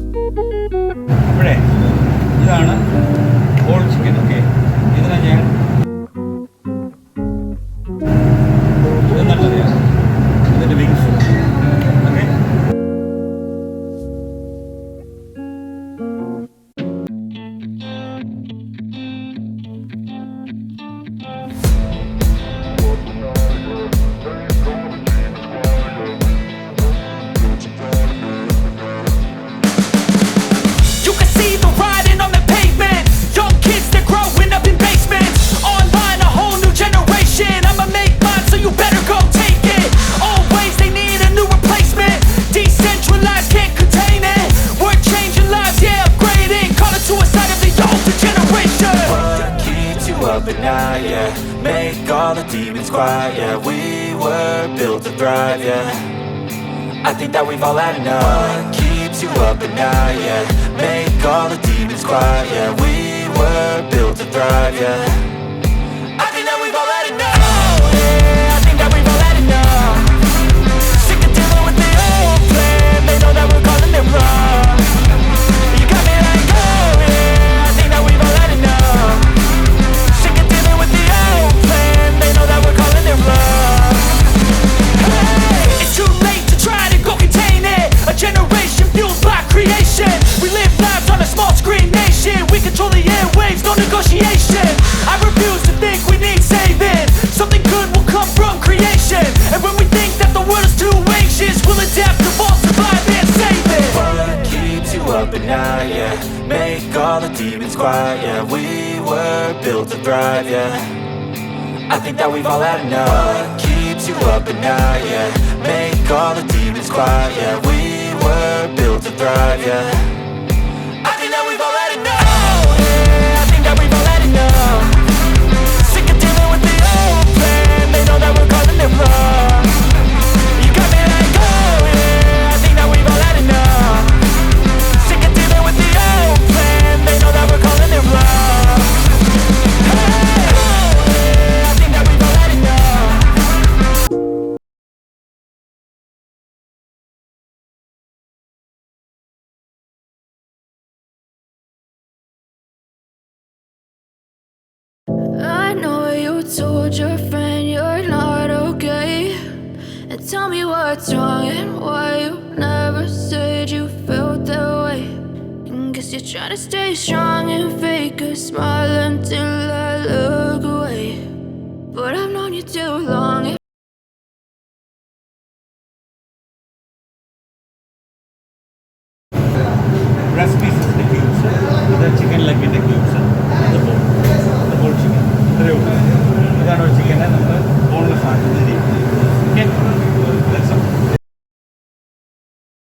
അപ്പോഴേ ഇതാണ് whole chicken. Okay, ഇതിനെ ഞാൻ ഇതെന്നറിയാം, ഇതിൻ്റെ wings. Okay, at night, yeah. Make all the demons quiet, yeah. We were built to thrive, yeah. I think that we've all had enough. What keeps you up at night, yeah. Make all the demons quiet, yeah. We were built to thrive, yeah. I think that we've all had enough. Oh, yeah, I think that we've all had enough. Sick of dealing with the old plan. They know that we're calling it wrong. You got me like, oh yeah, I think that we've all had enough. Sick of dealing with the old plan. They know that we're calling it wrong. Hey, it's too late to try to go contain it. A generation fueled by creation. We live lives on a small screen nation. We control the airwaves, no negotiation. I refuse to think we need saving. Something good will come from creation. And when we think that the world is too anxious, we'll adapt, evolve, survive and save it. What keeps you up at night, yeah. Make all the demons quiet, yeah. We were built to thrive, yeah. I think that we've all had enough. What keeps you up at night, yeah. Make all the demons quiet, yeah. We were built to thrive, yeah. I think that we've all had enough. Oh yeah, I think that we've all had enough. Sick of dealing with the old plan. They know that we're calling it wrong. You got me like, oh yeah, I think that we've all had enough. Sick of dealing with the old plan. They know that we're calling it wrong. Hey, oh yeah, I think that we've all had enough. I know you told your friend you're not okay, and tell me what's wrong and why you never said you felt that way. And guess you're trying to stay strong and fake a smile until I look away. But I've known you too long. Breast പീസസിൻ്റെ cubes, ഇത് chicken ലെഗിൻ്റെ cubes.